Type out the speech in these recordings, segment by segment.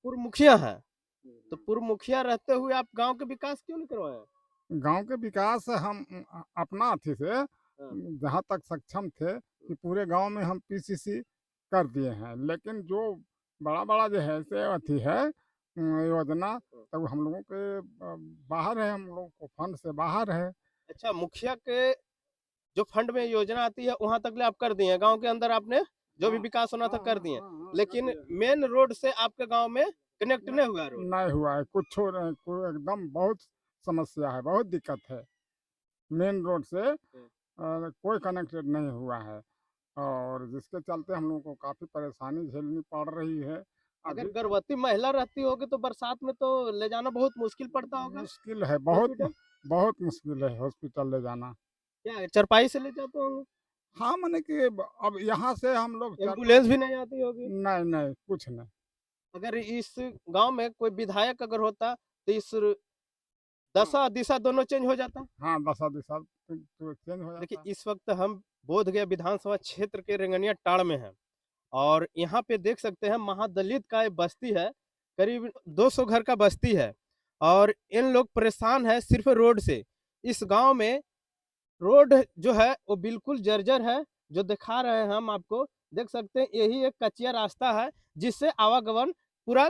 पूर्व मुखिया हैं, तो पूर्व मुखिया रहते हुए आप गाँव के विकास क्यों नहीं करवाए? गांव के विकास हम अपना अथी से हाँ, जहाँ तक सक्षम थे कि पूरे गांव में हम पीसीसी कर दिए हैं, लेकिन जो बड़ा बड़ा जो है से अथी है योजना, हाँ। तब हम लोगों के बाहर है, हम लोगों को फंड से बाहर है। अच्छा, मुखिया के जो फंड में योजना आती है वहां तक ले आप कर दिए हैं, गांव के अंदर आपने जो भी हाँ विकास होना था हाँ कर हाँ दिए, हाँ हाँ, कर लेकिन दिए हैं। मेन रोड से आपके गांव में कनेक्ट न- नहीं हुआ रोड। नहीं हुआ है, कुछ नहीं, कोई एकदम बहुत समस्या है, बहुत दिक्कत है। मेन रोड से कोई कनेक्टेड नहीं हुआ है, और जिसके चलते हम लोगों को काफ़ी परेशानी झेलनी पड़ रही है अगर अभी। गर्भवती महिला रहती होगी तो बरसात में तो ले जाना बहुत मुश्किल पड़ता होगा मुश्किल है, बहुत हॉस्पिटल। बहुत मुश्किल है हॉस्पिटल ले जाना। क्या चरपाई से ले जाते होंगे? हाँ, मैंने कि अब यहाँ से हम लोग एम्बुलेंस भी नहीं आती होगी? नहीं नहीं, कुछ नहीं। अगर इस गांव में कोई विधायक अगर होता तो इस हाँ दशा दिशा दोनों चेंज हो जाता। हाँ, दशा दिशा तो चेंज हो देखिए, जाता। इस वक्त हम बोधगया विधानसभा क्षेत्र के रेंगनिया टाड़ में हैं और यहाँ पे देख सकते हैं महादलित का एक बस्ती है, करीब 200 घर का बस्ती है और इन लोग परेशान है सिर्फ रोड से। इस गांव में रोड जो है वो बिल्कुल जर्जर है, जो दिखा रहे हैं हम आपको, देख सकते हैं यही एक कच्चिया रास्ता है जिससे आवागमन पूरा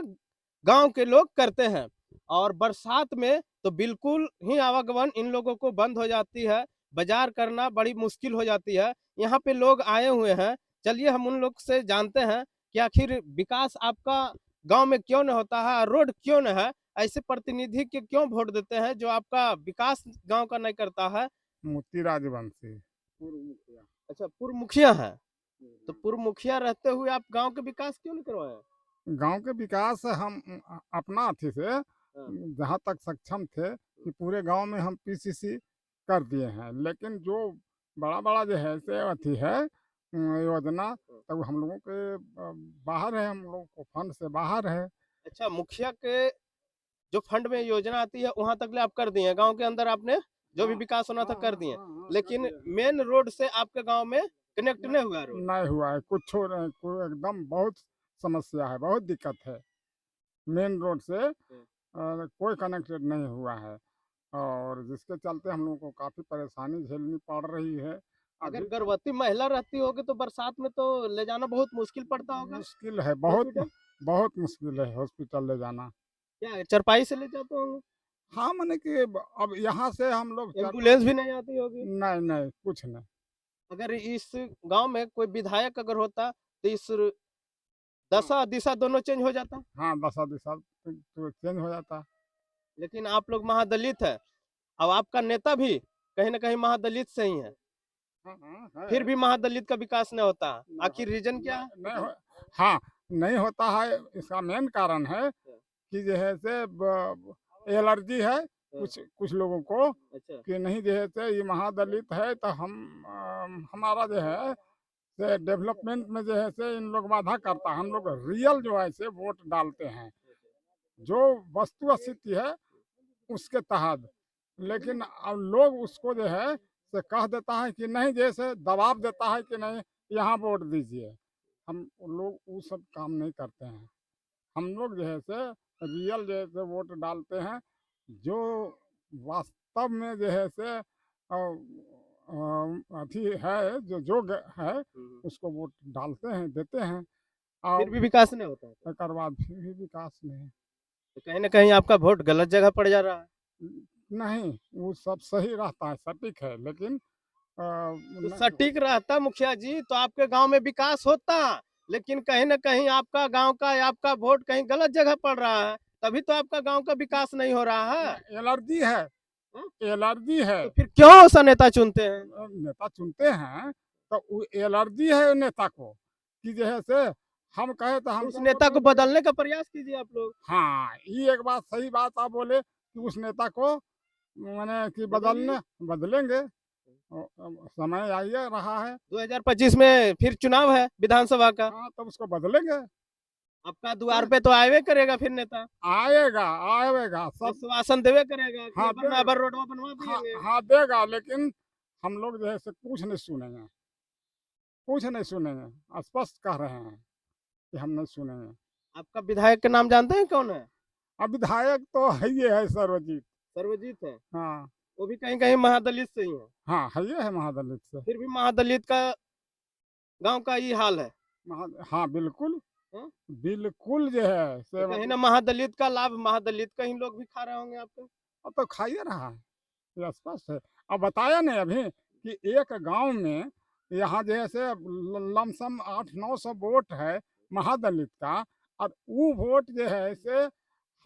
गांव के लोग करते हैं और बरसात में तो बिल्कुल ही आवागमन इन लोगों को बंद हो जाती है, बाजार करना बड़ी मुश्किल हो जाती है। यहाँ पे लोग आए हुए हैं, चलिए हम उन लोग से जानते हैं कि आखिर विकास आपका गांव में क्यों नहीं होता है, रोड क्यों नहीं है, ऐसे प्रतिनिधि के क्यों वोट देते हैं जो आपका विकास गांव का नहीं करता है। मोती राजवंशी पूर्व मुखिया। अच्छा, पूर्व मुखिया हैं, तो पूर्व मुखिया रहते हुए आप गांव के विकास क्यों नहीं करवाए? गांव के विकास हम अपना अथी से हाँ, जहाँ तक सक्षम थे कि पूरे गांव में हम पीसीसी कर दिए हैं, लेकिन जो बड़ा बड़ा जो है से अथी है योजना, हाँ। तब हम लोगों के बाहर है, हम लोगों को फंड से बाहर है। अच्छा, मुखिया के जो फंड में योजना आती है वहां तक ले आप कर दिए हैं, गांव के अंदर आपने जो भी हाँ विकास होना था हाँ कर हाँ दिए, हाँ हाँ, कर लेकिन दिए हैं। मेन रोड से आपके गांव में कनेक्ट न- नहीं हुआ रोड। नहीं हुआ है, कुछ नहीं, कोई एकदम बहुत समस्या है, बहुत दिक्कत है। मेन रोड से कोई कनेक्टेड नहीं हुआ है, और जिसके चलते हम लोगों को काफ़ी परेशानी झेलनी पड़ रही है अगर अभी। गर्भवती महिला रहती होगी तो बरसात में तो ले जाना बहुत मुश्किल पड़ता होगा मुश्किल है, बहुत हॉस्पिटल। बहुत मुश्किल है हॉस्पिटल ले जाना। क्या चरपाई से ले जाते होंगे? हाँ, मैंने कि अब यहाँ से हम लोग एम्बुलेंस भी नहीं आती होगी? नहीं नहीं, कुछ नहीं। अगर इस गांव में कोई विधायक अगर होता तो इस हाँ दशा दिशा दोनों चेंज हो जाता। हाँ, दशा दिशा तो चेंज हो जाता। लेकिन आप लोग महादलित है, अब आपका नेता भी कहीं ना कहीं महादलित से ही है, हाँ हाँ फिर है। भी महादलित का विकास नहीं होता। नहीं हो, आखिर रीजन क्या है? नहीं हो, हाँ, नहीं होता है। इसका मेन कारण है कि जो है से एलर्जी है कुछ कुछ लोगों को, अच्छा। कि नहीं जो है से ये महादलित है तो हम हमारा जो है से डेवलपमेंट में जो है से इन लोग बाधा करता है। हम लोग रियल जो है से वोट डालते हैं, जो वस्तु स्थिति है उसके तहत, लेकिन अब लोग उसको जो है से कह देता है कि नहीं, जैसे दबाव देता है कि नहीं यहाँ वोट दीजिए। हम लोग वो सब काम नहीं करते हैं। हम लोग जो है से रियल जो है से वोट डालते हैं, जो वास्तव में जो है से अथी है, जो जोग्य है उसको वोट डालते हैं, देते हैं। फिर और भी विकास नहीं होता है एक बाद फिर भी विकास नहीं। तो कहीं ना कहीं आपका वोट गलत जगह पड़ जा रहा है। नहीं, वो सब सही रहता है, सटीक है, लेकिन तो नहीं। सटीक रहता मुखिया जी तो आपके गांव में विकास होता, लेकिन कहीं ना कहीं आपका गांव का या आपका वोट कहीं गलत जगह पड़ रहा है, तभी तो आपका गांव का विकास नहीं हो रहा है। एलर्जी है, हाँ? एलर्जी है। तो फिर क्यों ऐसा नेता चुनते हैं? नेता चुनते हैं तो वो एलर्जी है नेता को, कि जो है से हम कहे तो तो उस हमको वोट नेता को नहीं देगा। बदलने का प्रयास कीजिए आप लोग। हाँ, ये एक बात सही बात आप बोले कि उस नेता को मैंने कि बदलिए। बदलने बदलेंगे। समय आइए रहा है। 2025 में फिर चुनाव है विधानसभा का, हाँ, तब उसको बदलेंगे। आपका द्वार पे तो आएवे करेगा फिर नेता, आएगा, आएगा सब। आश्वासन देवे करेगा कि हाँ अब देगा। नया रोडवा बनवा हाँ दिएंगे। हाँ, देगा, लेकिन हम लोग जो है से कुछ नहीं सुनेंगे, कुछ नहीं सुनेंगे। स्पष्ट कह रहे हैं कि हम नहीं सुनेंगे। आपका विधायक के नाम जानते हैं कौन है? अब विधायक तो है ये है सर्वजीत। सर्वजीत है। हाँ वो भी कहीं-कहीं महादलित से ही है। हाँ है ये है महादलित से। फिर भी महादलित का गाँव का ये हाल है। हाँ बिल्कुल, हाँ? बिल्कुल जो है तो से कहीं मतलब ना महादलित का लाभ महादलित का ही लोग भी खा रहे होंगे आपके। अब तो खाइए रहा है, ये स्पष्ट है। अब बताया नहीं अभी कि एक गांव में यहाँ जैसे लमसम 800-900 वोट है महादलित का, और वो वोट जो है से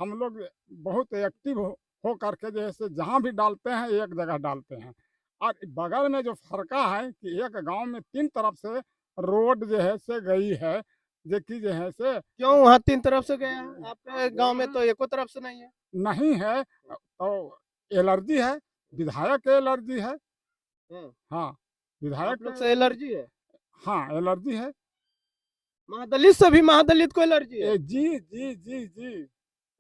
हम लोग बहुत एक्टिव हो करके जैसे जहाँ भी डालते हैं एक जगह डालते हैं। और बगल में जो फर्का है कि एक गांव में 3 तरफ से रोड जो है से गई है, जो कि जो है से क्यों वहाँ 3 तरफ से गया है? आपके गाँव में तो एको तरफ से नहीं है। नहीं है, तो एलर्जी है, विधायक के एलर्जी है। हाँ, हाँ, विधायक आप लोग के से एलर्जी है। हाँ, एलर्जी है। महादलित से भी महादलित को एलर्जी है। जी, जी, जी, जी,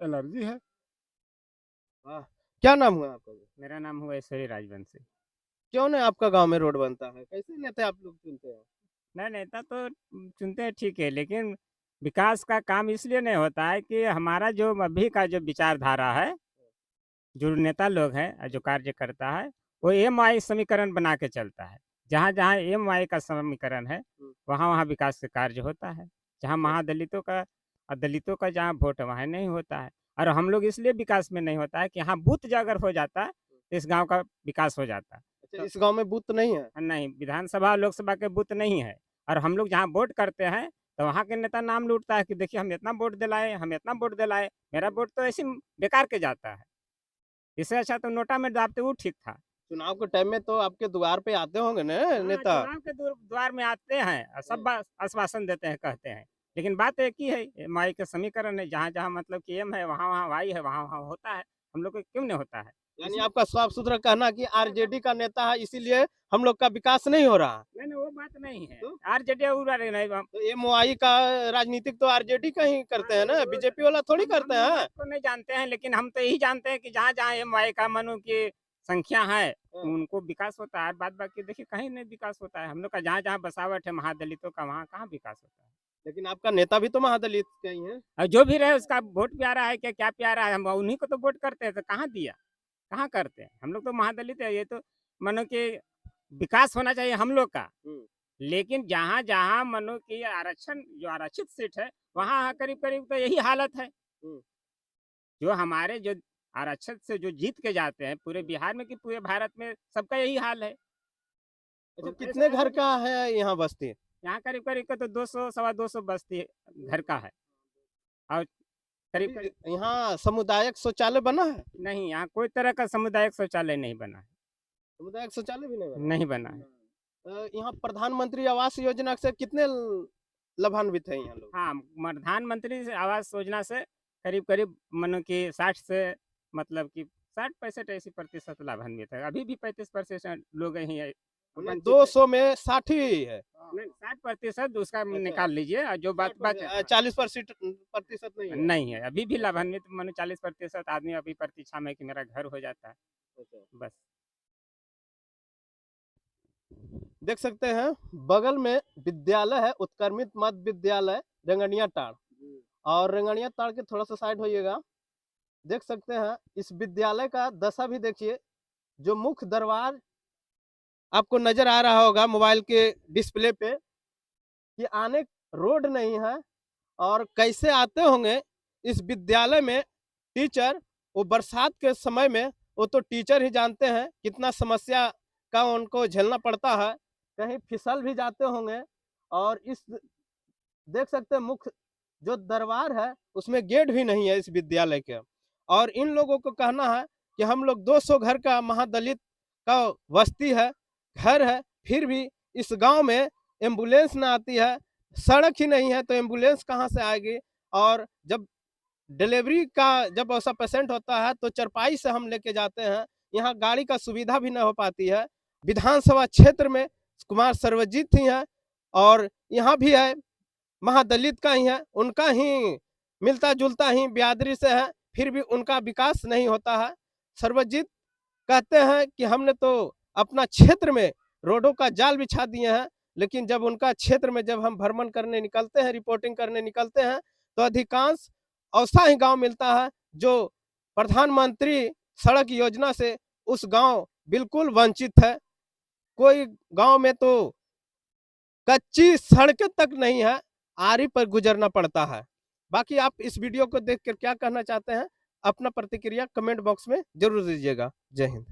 एलर्जी है। वाह! क्या नाम हुआ आपका? मेरा नाम हुआ ऐश्वर्य राजवंशी। क्यों नहीं आपका गाँव में रोड बनता है? कैसे नेता आप लोग चुनते हैं? नहीं, नेता तो चुनते हैं ठीक है, लेकिन विकास का काम इसलिए नहीं होता है कि हमारा जो अभी का जो विचारधारा है, जो नेता लोग हैं जो कार्य करता है, वो एमआई समीकरण बना के चलता है। जहाँ-जहाँ एमआई का समीकरण है, वहाँ-वहाँ विकास का कार्य होता है। जहाँ महादलितों का और दलितों का जहाँ वोट है, वहाँ नहीं होता है। और हम लोग इसलिए विकास में नहीं होता है कि हाँ, बूथ जो अगर हो जाता है, तो इस गाँव का विकास हो जाता है। अच्छा, इस गाँव में बूथ नहीं है? नहीं, विधानसभा, लोकसभा के बूथ नहीं है। और हम लोग जहाँ वोट करते हैं, तो वहाँ के नेता नाम लूटता है कि देखिए हम इतना वोट दिलाए, हम इतना वोट दिलाए, मेरा वोट तो ऐसे ही बेकार के जाता है। इससे अच्छा तो नोटा में दाबते वो ठीक था। चुनाव के टाइम में तो आपके द्वार पे आते होंगे ना हाँ, नेता? चुनाव के द्वार में आते हैं और सब आश्वासन देते हैं, कहते हैं। लेकिन बात एक ही है, एमआई के समीकरण है, जहाँ-जहाँ मतलब कि एम है, वहाँ-वहाँ वाई है, वहाँ-वहाँ होता है। हम लोग को क्यों नहीं होता है? यानी इसलिए आपका साफ-सुथरा कहना कि आरजेडी का नेता है इसीलिए हम लोग का विकास नहीं हो रहा। नहीं, नहीं, वो बात नहीं है। तो? आरजेडी उड़ा नहीं हम तो एमओआई का राजनीतिक तो आरजेडी का ही करते हैं ना, बीजेपी वाला थोड़ी करते हम हैं। बात को नहीं जानते हैं, लेकिन हम तो यही जानते हैं कि जहाँ-जहाँ एमवाई का मनु की संख्या है, हाँ। उनको विकास होता है। बाद बाकी देखिए कहीं नहीं विकास होता है। हम लोग का जहाँ-जहाँ बसावट है महादलितों का, वहाँ कहाँ विकास होता है। लेकिन आपका नेता भी तो महादलित का ही है। और जो भी रहे उसका वोट प्यारा है क्या प्यारा है, हम उन्हीं को तो वोट करते हैं, तो कहाँ दिया? कहाँ करते हैं? हम लोग तो महादलित है, ये तो मानो कि विकास होना चाहिए हम लोग का। हुँ। लेकिन जहाँ-जहाँ मानो कि आरक्षण जो आरक्षित सीट है, वहाँ करीब-करीब तो यही हालत है। हुँ। जो हमारे जो आरक्षक से जो जीत के जाते हैं पूरे बिहार में कि पूरे भारत में सबका यही हाल है। अच्छा, तो कितने ऐसा घर है का है यहाँ बस्ती? यहाँ करीब-करीब का तो 200 सवा 200 बस्ती घर का है। और अभी करीब-करीब यहाँ सामुदायिक शौचालय बना है? नहीं, यहाँ कोई तरह का सामुदायिक शौचालय नहीं बना है। सामुदायिक शौचालय भी नहीं बना? नहीं बना है। यहाँ प्रधानमंत्री आवास योजना से कितने लाभान्वित हैं यहाँ लोग? हाँ, प्रधानमंत्री आवास योजना से करीब-करीब मानो कि 60 से मतलब कि 60-65 ऐसी प्रतिशत लाभान्वित है। अभी भी 35% लोग ही है मतलब वंचित है। 200 में 60 ही है। नहीं, 60% उसका अच्छा। निकाल लीजिए और जो बात बचे 40% प्रतिशत नहीं है। नहीं है, अभी भी लाभान्वित मानो 40% आदमी अभी प्रतीक्षा में है कि मेरा घर हो जाता है, अच्छा। बस। देख सकते हैं बगल में विद्यालय है, उत्क्रमित मध्य विद्यालय रेंगनिया टाड़। और रेंगनिया ताड़ के थोड़ा सा साइड होइएगा, देख सकते हैं इस विद्यालय का दशा भी देखिए। जो मुख्य दरबार आपको नजर आ रहा होगा मोबाइल के डिस्प्ले पे कि आने रोड नहीं है। और कैसे आते होंगे इस विद्यालय में टीचर, वो बरसात के समय में वो तो टीचर ही जानते हैं कितना समस्या का उनको झेलना पड़ता है। कहीं फिसल भी जाते होंगे। और इस देख सकते हैं मुख्य जो दरबार है उसमें गेट भी नहीं है इस विद्यालय के। और इन लोगों को कहना है कि हम लोग 200 घर का महादलित का बस्ती है, घर है, फिर भी इस गांव में एम्बुलेंस ना आती है, सड़क ही नहीं है तो एम्बुलेंस कहाँ से आएगी। और जब डिलीवरी का जब ऐसा पेशेंट होता है तो चरपाई से हम लेके जाते हैं, यहाँ गाड़ी का सुविधा भी न हो पाती है। विधानसभा क्षेत्र में कुमार सर्वजीत ही हैं और यहाँ भी है महादलित का ही है, उनका ही मिलता-जुलता ही बिरादरी से है, फिर भी उनका विकास नहीं होता है। सर्वजीत कहते हैं कि हमने तो अपना क्षेत्र में रोडों का जाल बिछा दिए हैं, लेकिन जब उनका क्षेत्र में जब हम भ्रमण करने निकलते हैं, रिपोर्टिंग करने निकलते हैं, तो अधिकांश ऐसा ही गांव मिलता है जो प्रधानमंत्री सड़क योजना से उस गांव बिल्कुल वंचित है। कोई गांव में तो कच्ची सड़कें तक नहीं है, आरी पर गुजरना पड़ता है। बाकी आप इस वीडियो को देखकर क्या कहना चाहते हैं, अपना प्रतिक्रिया कमेंट बॉक्स में जरूर दीजिएगा। जय हिंद।